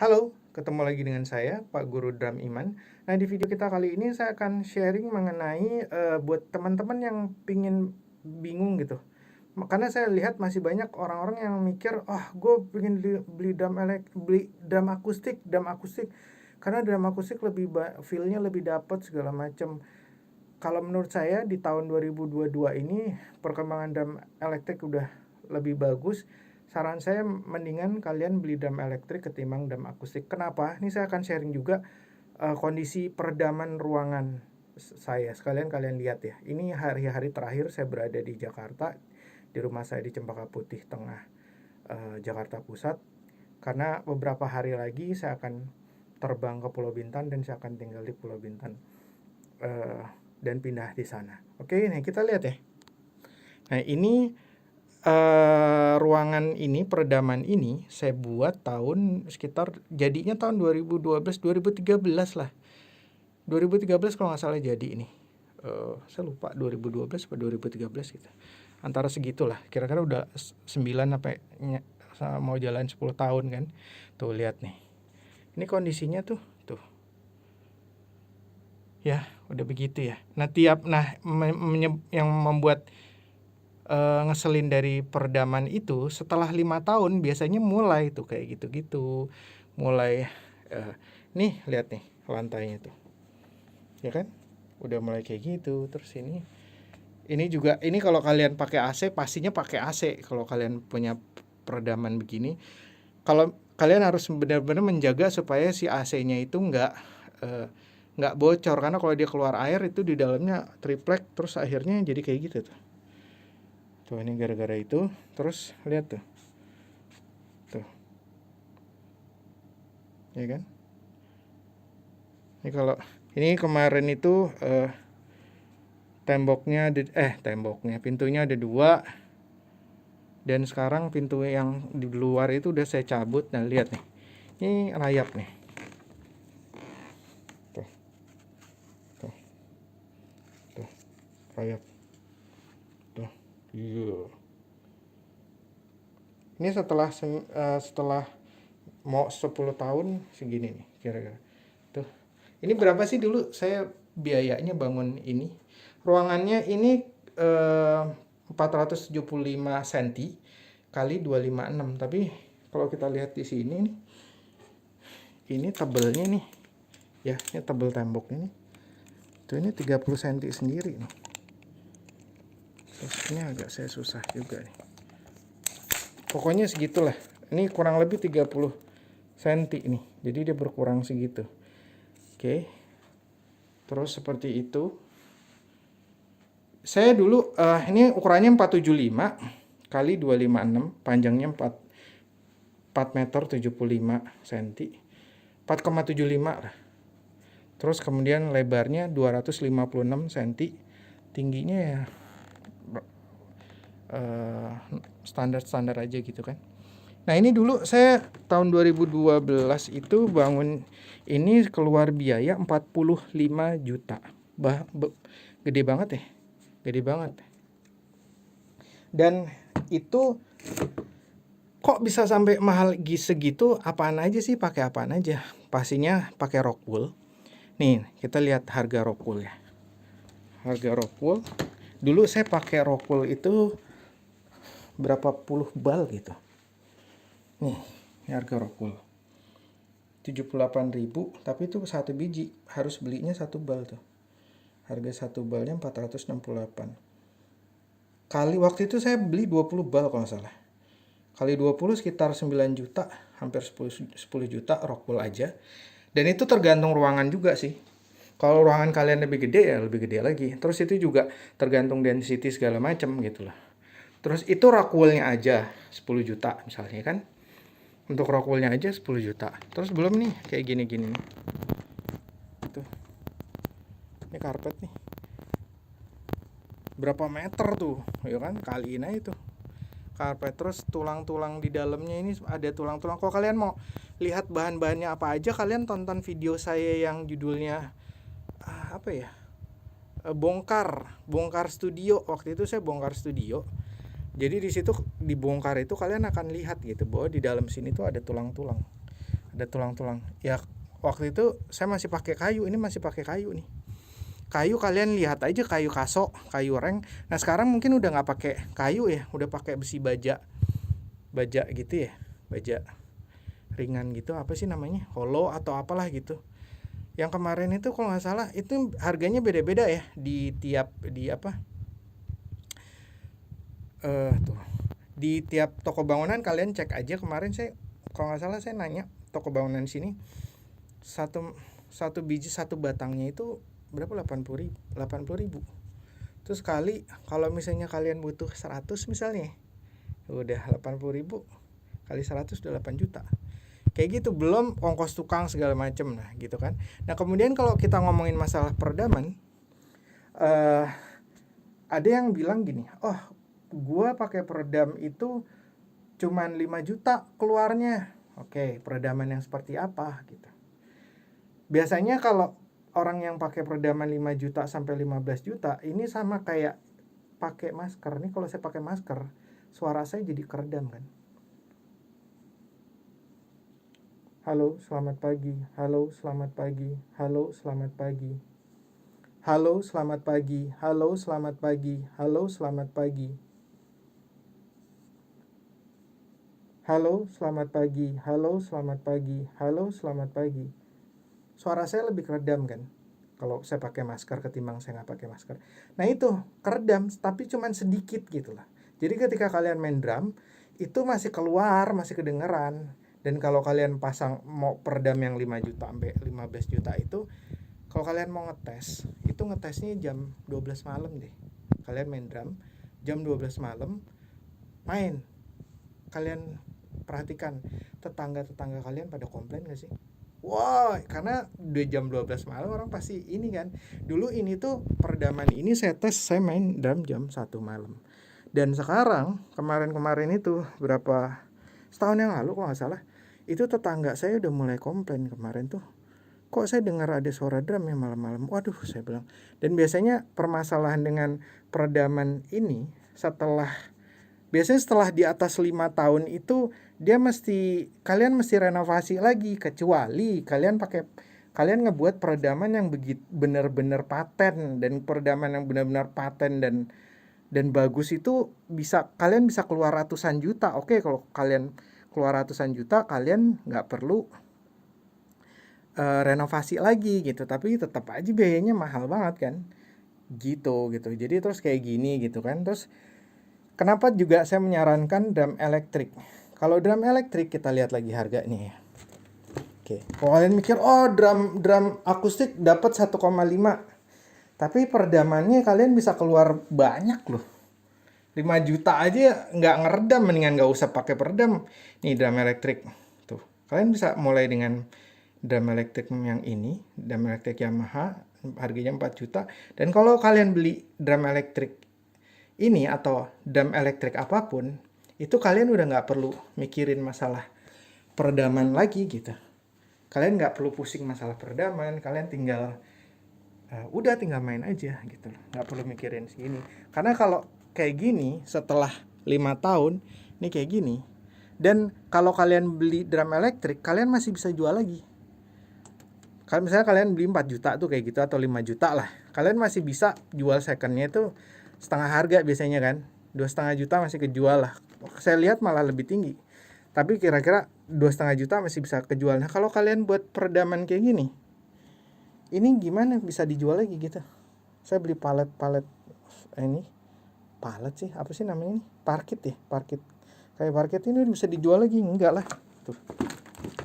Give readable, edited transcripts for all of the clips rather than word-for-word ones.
Halo, ketemu lagi dengan saya, Pak Guru Dram Iman. Nah, di video kita kali ini saya akan sharing mengenai buat teman-teman yang pingin bingung gitu. Karena saya lihat masih banyak orang-orang yang mikir, gue pengen beli drum akustik. Karena drum akustik feel-nya lebih dapat segala macam. Kalau menurut saya di tahun 2022 ini perkembangan drum elektrik udah lebih bagus. Saran saya mendingan kalian beli drum elektrik ketimbang drum akustik. Kenapa? Ini saya akan sharing juga kondisi peredaman ruangan saya. Sekalian kalian lihat ya. Ini hari-hari terakhir saya berada di Jakarta, di rumah saya di Cempaka Putih Tengah, Jakarta Pusat. Karena beberapa hari lagi saya akan terbang ke Pulau Bintan dan saya akan tinggal di Pulau Bintan dan pindah di sana. Oke, nah kita lihat ya. Nah ini ruangan ini, peredaman ini saya buat tahun sekitar jadinya tahun 2012 2013 lah. 2013 kalau nggak salah jadi ini. Saya lupa 2012 atau 2013 gitu. Antara segitulah. Kira-kira udah 9 sampai mau jalan 10 tahun kan. Tuh lihat nih. Ini kondisinya tuh. Ya, udah begitu ya. Nah, yang membuat ngeselin dari peredaman itu setelah 5 tahun biasanya mulai tuh kayak gitu-gitu, mulai nih lihat nih lantainya tuh ya kan udah mulai kayak gitu. Terus ini juga, ini kalau kalian pakai AC pastinya pakai AC kalau kalian punya peredaman begini. Kalau kalian harus benar-benar menjaga supaya si AC-nya itu nggak bocor, karena kalau dia keluar air itu di dalamnya triplek, terus akhirnya jadi kayak gitu tuh. Tuh ini gara-gara itu. Terus lihat tuh. Ya kan? Ini kalau ini kemarin itu pintunya ada 2. Dan sekarang pintu yang di luar itu udah saya cabut. Nah, lihat nih. Ini rayap nih. Tuh. Rayap. Tuh. Iya. Ini setelah mau 10 tahun segini nih kira-kira. Tuh. Ini berapa sih dulu saya biayanya bangun ini? Ruangannya ini 475 cm kali 256. Tapi kalau kita lihat di sini nih, ini tebelnya nih. Ya, ini tebel tembok ini. Tuh ini 30 cm sendiri nih. Terus ini agak saya susah juga nih. Pokoknya segitulah. Ini kurang lebih 30 cm nih. Jadi dia berkurang segitu. Oke. Terus seperti itu. Saya dulu ini ukurannya 475 kali 256, panjangnya 4 meter 75 cm. 4,75 lah. Terus kemudian lebarnya 256 cm. Tingginya ya standar-standar aja gitu kan. Nah, ini dulu saya tahun 2012 itu bangun ini keluar biaya 45 juta. Gede banget ya. Gede banget. Dan itu kok bisa sampai mahal segitu? Apaan aja sih? Pakai apaan aja? Pastinya pakai Rockwool. Nih, kita lihat harga Rockwool ya. Harga Rockwool. Dulu saya pakai Rockwool itu berapa puluh bal gitu. Nih, ini harga Rockwool 78.000, tapi itu satu biji, harus belinya 1 bal tuh. Harga 1 balnya 468. Kali waktu itu saya beli 20 bal kalau nggak salah. Kali 20 sekitar 9 juta, hampir 10 juta Rockwool aja. Dan itu tergantung ruangan juga sih. Kalau ruangan kalian lebih gede ya lebih gede lagi. Terus itu juga tergantung density segala macam gitu lah. Terus itu Rockwoolnya aja 10 juta misalnya kan. Untuk Rockwoolnya aja 10 juta. Terus belum nih kayak gini-gini nih. Tuh. Ini karpet nih. Berapa meter tuh? Ya kan kaliin aja tuh. Karpet, terus tulang-tulang di dalamnya ini ada tulang-tulang. Kalau kalian mau lihat bahan-bahannya apa aja, kalian tonton video saya yang judulnya bongkar studio. Waktu itu saya bongkar studio. Jadi di situ dibongkar itu kalian akan lihat gitu bahwa di dalam sini tuh ada tulang-tulang. ada tulang-tulang. Ya waktu itu saya masih pakai kayu, ini masih pakai kayu nih. Kayu kalian lihat aja, kayu kaso, kayu reng. Nah sekarang mungkin udah nggak pakai kayu ya, udah pakai besi baja gitu ya, baja ringan gitu, apa sih namanya, hollow atau apalah gitu. Yang kemarin itu kalau nggak salah itu harganya beda-beda ya di tiap tuh di tiap toko bangunan. Kalian cek aja, kemarin saya kalau nggak salah saya nanya toko bangunan sini, satu biji satu batangnya itu berapa, 80.000. Terus kali kalau misalnya kalian butuh 100 misalnya, udah 80.000 kali 100 udah 8 juta. Kayak gitu, belum ongkos tukang segala macem, nah gitu kan. Nah kemudian kalau kita ngomongin masalah peredaman, ada yang bilang gini, oh gua pakai peredam itu cuman 5 juta keluarnya. Oke, peredaman yang seperti apa gitu. Biasanya kalau orang yang pakai peredaman 5 juta sampai 15 juta, ini sama kayak pakai masker. Nih kalau saya pakai masker, suara saya jadi keredam kan. Halo, selamat pagi. Halo, selamat pagi. Halo, selamat pagi. Halo, selamat pagi. Halo, selamat pagi. Halo, selamat pagi. Halo, selamat pagi. Halo, selamat pagi. Halo, selamat pagi. Suara saya lebih keredam kan kalau saya pakai masker ketimbang saya nggak pakai masker. Nah itu keredam, tapi cuman sedikit gitu lah. Jadi ketika kalian main drum, itu masih keluar, masih kedengeran. Dan kalau kalian pasang mau peredam yang 5 juta sampai 15 juta itu, kalau kalian mau ngetes, itu ngetesnya jam 12 malam deh. Kalian main drum, jam 12 malam, main. Kalian perhatikan, tetangga-tetangga kalian pada komplain gak sih? Wah, karena udah jam 12 malam orang pasti ini kan. Dulu ini tuh peredaman ini saya tes, saya main drum jam 1 malam. Dan sekarang, kemarin itu berapa, setahun yang lalu kalau gak salah, itu tetangga saya udah mulai komplain kemarin tuh, kok saya dengar ada suara drum ya malam-malam. Waduh, saya bilang. Dan biasanya permasalahan dengan peredaman ini biasanya setelah di atas 5 tahun itu kalian mesti renovasi lagi, kecuali kalian ngebuat peredaman yang benar-benar paten. Dan peredaman yang benar-benar paten dan bagus itu kalian bisa keluar ratusan juta. Oke, kalau kalian keluar ratusan juta, kalian nggak perlu renovasi lagi gitu. Tapi tetap aja biayanya mahal banget kan, gitu. Jadi terus kayak gini gitu kan. Terus kenapa juga saya menyarankan drum elektrik? Kalau drum elektrik kita lihat lagi harganya ya. Oke, kalau kalian mikir drum akustik dapat 1,5, tapi peredamannya kalian bisa keluar banyak loh. 5 juta aja nggak ngeredam, mendingan nggak usah pakai peredam. Nih drum elektrik tuh, kalian bisa mulai dengan drum elektrik yang ini, drum elektrik Yamaha, harganya 4 juta. Dan kalau kalian beli drum elektrik ini atau drum elektrik apapun, itu kalian udah nggak perlu mikirin masalah peredaman lagi gitu. Kalian nggak perlu pusing masalah peredaman, kalian tinggal main aja gitu, nggak perlu mikirin segini. Karena kalau kayak gini setelah 5 tahun nih kayak gini, dan kalau kalian beli drum elektrik, kalian masih bisa jual lagi. Kalau misalnya kalian beli 4 juta tuh kayak gitu, atau 5 juta lah, kalian masih bisa jual secondnya itu setengah harga biasanya kan. 2,5 juta masih kejual lah. Saya lihat malah lebih tinggi. Tapi kira-kira 2,5 juta masih bisa kejual. Nah kalau kalian buat peredaman kayak gini, ini gimana bisa dijual lagi gitu. Saya beli palet ini, palet sih, apa sih namanya ini? Parkit ya, parkit. Kayak parkit ini bisa dijual lagi, enggak lah. Tuh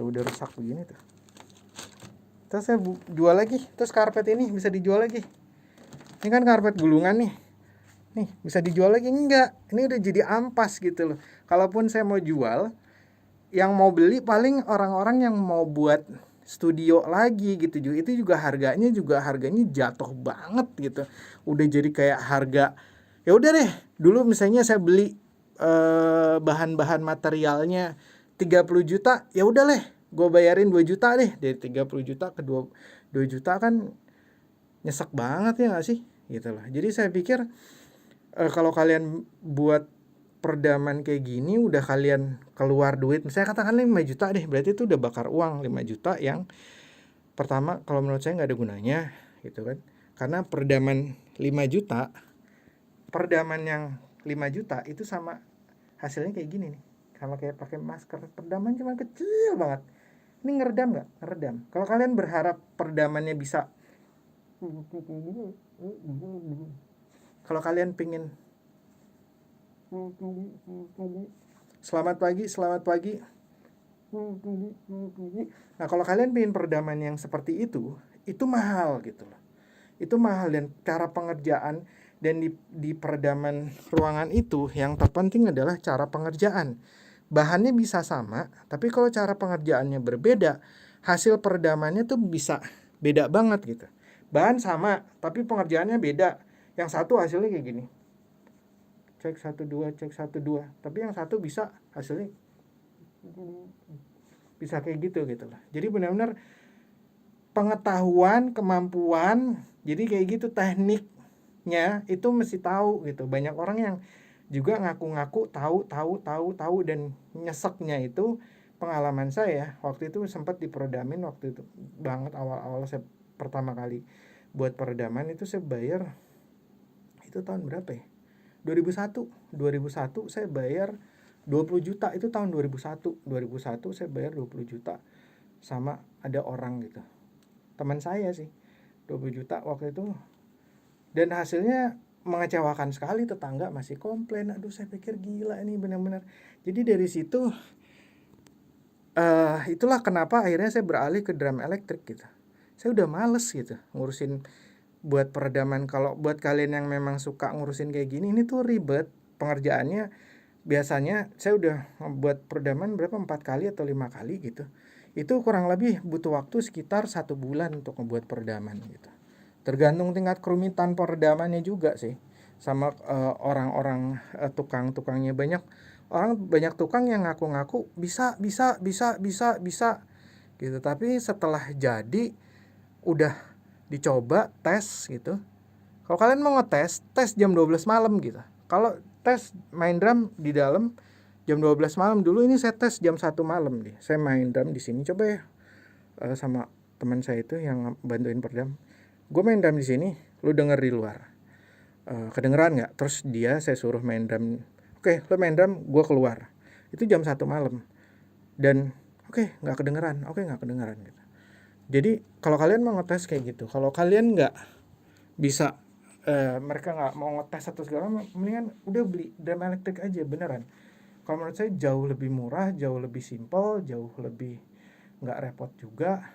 udah rusak begini tuh. Terus saya jual lagi. Terus karpet ini bisa dijual lagi. Ini kan karpet gulungan nih, bisa dijual lagi, enggak. Ini udah jadi ampas gitu loh. Kalaupun saya mau jual, yang mau beli paling orang-orang yang mau buat studio lagi gitu. Itu juga harganya jatuh banget gitu. Udah jadi kayak harga, ya udah deh, dulu misalnya saya beli bahan-bahan materialnya 30 juta, ya udah deh, gue bayarin 2 juta deh. Dari 30 juta ke 2 juta kan nyesek banget ya gak sih gitu loh. Jadi saya pikir kalau kalian buat peredaman kayak gini udah kalian keluar duit, misalnya katakan 5 juta deh, berarti itu udah bakar uang 5 juta yang pertama kalau menurut saya nggak ada gunanya gitu kan. Karena peredaman 5 juta, peredaman yang 5 juta itu sama hasilnya kayak gini nih. Sama kayak pakai masker, peredaman cuma kecil banget. Ini ngeredam nggak? Ngeredam. Kalau kalian berharap peredamannya bisa, kalau kalian pingin selamat pagi, nah kalau kalian pingin peredaman yang seperti itu mahal gitu loh. Itu mahal, dan cara pengerjaan dan di peredaman ruangan itu yang terpenting adalah cara pengerjaan. Bahannya bisa sama, tapi kalau cara pengerjaannya berbeda, hasil peredamannya tuh bisa beda banget gitu. Bahan sama, tapi pengerjaannya beda. Yang satu hasilnya kayak gini. Cek 1 2, cek 1 2. Tapi yang satu bisa hasilnya bisa kayak gitu lah. Jadi benar-benar pengetahuan, kemampuan, jadi kayak gitu tekniknya itu mesti tahu gitu. Banyak orang yang juga ngaku-ngaku tahu dan nyeseknya itu pengalaman saya waktu itu sempat diperedamin waktu itu banget awal-awal saya pertama kali buat peredaman itu saya bayar itu tahun berapa ya? 2001 saya bayar 20 juta itu tahun 2001 saya bayar 20 juta sama ada orang gitu. Teman saya sih 20 juta waktu itu, dan hasilnya mengecewakan sekali. Tetangga masih komplain, aduh saya pikir gila ini benar-benar. Jadi dari situ itulah kenapa akhirnya saya beralih ke drum elektrik gitu. Saya udah males gitu ngurusin buat peredaman. Kalau buat kalian yang memang suka ngurusin kayak gini, ini tuh ribet pengerjaannya. Biasanya saya udah buat peredaman berapa 4 kali atau 5 kali gitu. Itu kurang lebih butuh waktu sekitar 1 bulan untuk membuat peredaman gitu. Tergantung tingkat kerumitan peredamannya juga sih. Sama orang-orang tukang-tukangnya. Banyak tukang yang ngaku-ngaku bisa gitu. Tapi setelah jadi udah dicoba tes gitu. Kalau kalian mau ngetes, tes jam 12 malam gitu. Kalau tes main drum di dalam jam 12 malam, dulu ini saya tes jam 1 malam nih. Saya main drum di sini, coba ya sama teman saya itu yang bantuin peredam. Gue main drum di sini, lu denger di luar. Kedengeran nggak? Terus saya suruh main drum. Oke, lu main drum, gue keluar. Itu jam 1 malam. Dan nggak kedengeran. Nggak kedengeran gitu. Jadi kalau kalian mau ngetes kayak gitu, kalau kalian nggak bisa, mereka nggak mau ngetes atau segala, mendingan udah beli drum elektrik aja beneran. Kalau menurut saya jauh lebih murah, jauh lebih simpel, jauh lebih nggak repot juga.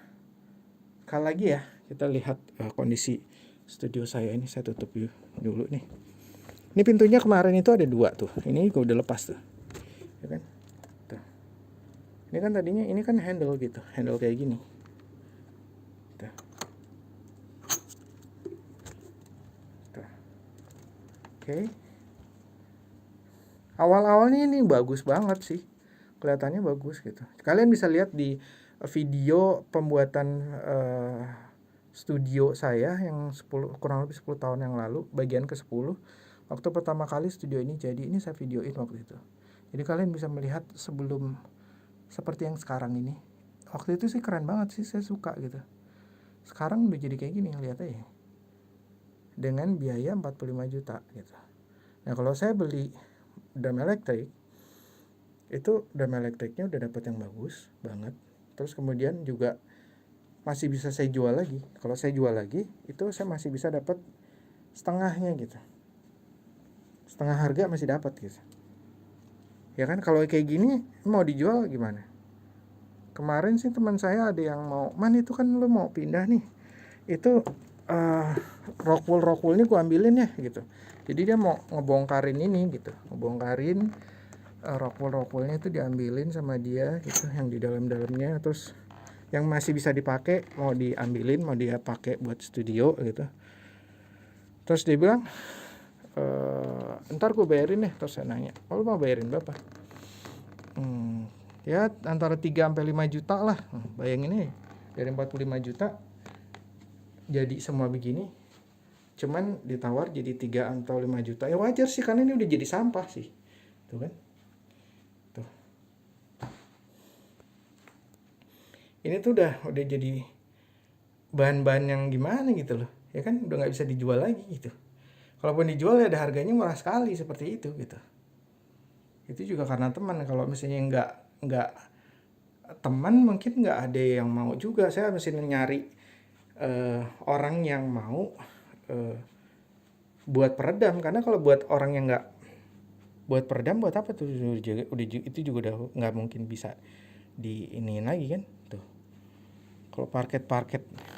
Sekali lagi ya, kita lihat kondisi studio saya ini. Saya tutup dulu nih. Ini pintunya kemarin itu ada 2 tuh. Ini udah lepas tuh, ya kan? Tuh. Ini kan tadinya ini kan handle gitu, handle kayak gini. Tuh. Tuh. Oke. Awal-awalnya ini bagus banget sih, kelihatannya bagus gitu. Kalian bisa lihat di video pembuatan studio saya yang kurang lebih 10 tahun yang lalu, bagian ke-10. Waktu pertama kali studio ini jadi, ini saya videoin waktu itu. Jadi kalian bisa melihat sebelum seperti yang sekarang ini. Waktu itu sih keren banget sih, saya suka gitu. Sekarang udah jadi kayak gini, lihat aja. Dengan biaya 45 juta gitu. Nah, kalau saya beli drum elektrik, itu drum elektriknya udah dapet yang bagus banget. Terus kemudian juga masih bisa saya jual lagi. Kalau saya jual lagi, itu saya masih bisa dapat setengahnya gitu. Setengah harga masih dapat gitu. Ya kan, kalau kayak gini mau dijual gimana? Kemarin sih teman saya ada yang mau, "Man, itu kan lu mau pindah nih. Itu rockwool ini gua ambilin ya," gitu. Jadi dia mau ngebongkarin ini gitu. Ngebongkarin rockwoolnya itu diambilin sama dia gitu, yang di dalam-dalamnya. Terus yang masih bisa dipakai mau diambilin, mau dia pakai buat studio gitu. Terus dia bilang, "Ntar gue bayarin deh." Terus saya nanya, "Oh, lu mau bayarin berapa?" Ya antara 3-5 juta lah. Bayangin nih, dari 45 juta jadi semua begini, cuman ditawar jadi 3 atau 5 juta. Ya wajar sih, karena ini udah jadi sampah sih. tuh kan, tuh ini tuh udah jadi bahan-bahan yang gimana gitu loh, ya kan, udah nggak bisa dijual lagi gitu. Kalaupun dijual ya ada harganya murah sekali seperti itu gitu. Itu juga karena teman. Kalau misalnya nggak teman, mungkin nggak ada yang mau juga. Saya mesti nyari orang yang mau eh, buat peredam, karena kalau buat orang yang nggak buat peredam, buat apa tuh, itu juga udah nggak mungkin bisa di iniin lagi kan tuh. Kalau parket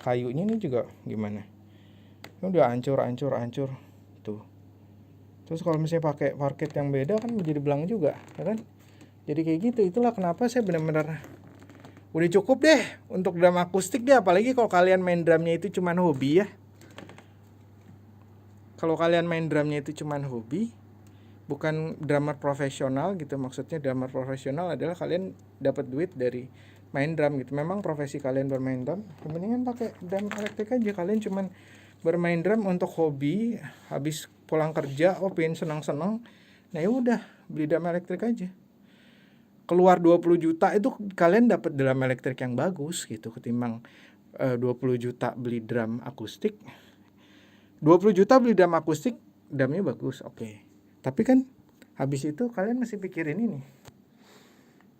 kayunya ini juga gimana, ini udah hancur tuh. Terus kalau misalnya pakai parket yang beda kan menjadi belang juga, ya kan. Jadi kayak gitu. Itulah kenapa saya benar-benar udah cukup deh untuk drum akustik deh. Apalagi kalau kalian main drumnya itu cuman hobi ya. Kalau kalian main drumnya itu cuman hobi, bukan drummer profesional gitu. Maksudnya drummer profesional adalah kalian dapat duit dari main drum gitu. Memang profesi kalian bermain drum, mendingan pakai drum elektrik aja. Kalian cuman bermain drum untuk hobi, habis pulang kerja pengen senang-senang, nah ya udah beli drum elektrik aja. Keluar 20 juta itu kalian dapat drum elektrik yang bagus gitu, ketimbang 20 juta beli drum akustik. 20 juta beli drum akustik, drumnya bagus, oke. Tapi kan habis itu kalian mesti pikirin ini,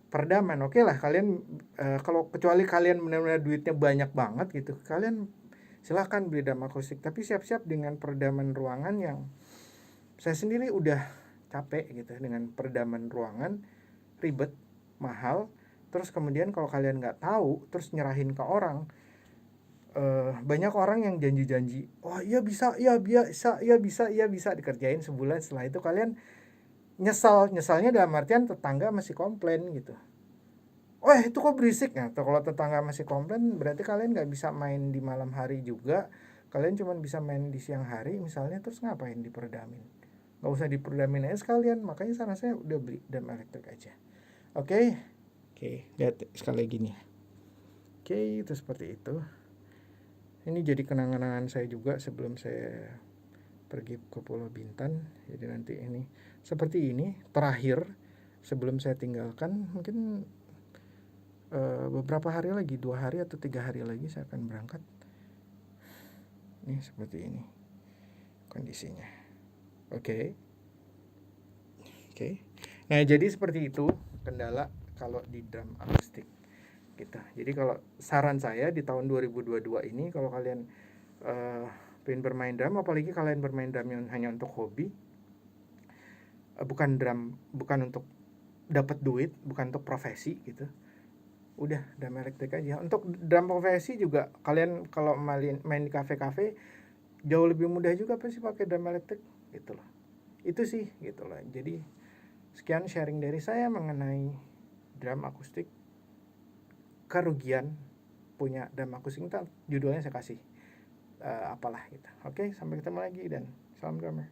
peredaman. Oke lah kalian kalau kecuali kalian benar-benar duitnya banyak banget gitu, kalian silahkan beli drum akustik. Tapi siap-siap dengan peredaman ruangan yang saya sendiri udah capek gitu dengan peredaman ruangan, ribet, mahal. Terus kemudian kalau kalian nggak tahu terus nyerahin ke orang, banyak orang yang janji-janji, wah iya bisa, dikerjain sebulan. Setelah itu kalian nyesalnya dalam artian tetangga masih komplain gitu, itu kok berisik. Nah kalau tetangga masih komplain berarti kalian nggak bisa main di malam hari juga, kalian cuma bisa main di siang hari misalnya. Terus ngapain diperedamin? Nggak usah diperedamin aja sekalian. Makanya saran saya udah beli drum elektrik aja. Oke, lihat sekali lagi nih. Oke, itu seperti itu. Ini jadi kenang-kenangan saya juga sebelum saya pergi ke Pulau Bintan. Jadi nanti ini seperti ini terakhir sebelum saya tinggalkan. Mungkin beberapa hari lagi, 2 hari atau 3 hari lagi saya akan berangkat. Ini seperti ini kondisinya. Oke. Nah jadi seperti itu kendala kalau di drum akustik gitu. Jadi kalau saran saya di tahun 2022 ini, kalau kalian pengen bermain drum, apalagi kalian bermain drum yang hanya untuk hobi, bukan untuk dapat duit, bukan untuk profesi gitu, udah drum elektrik aja. Untuk drum profesi juga kalian kalau main di kafe-kafe jauh lebih mudah juga pasti pakai drum elektrik gitu loh. Itu sih gitu loh. Jadi sekian sharing dari saya mengenai drum akustik, kerugian punya drum akustik. Judulnya saya kasih apalah gitu. Oke, sampai ketemu lagi dan salam drummer.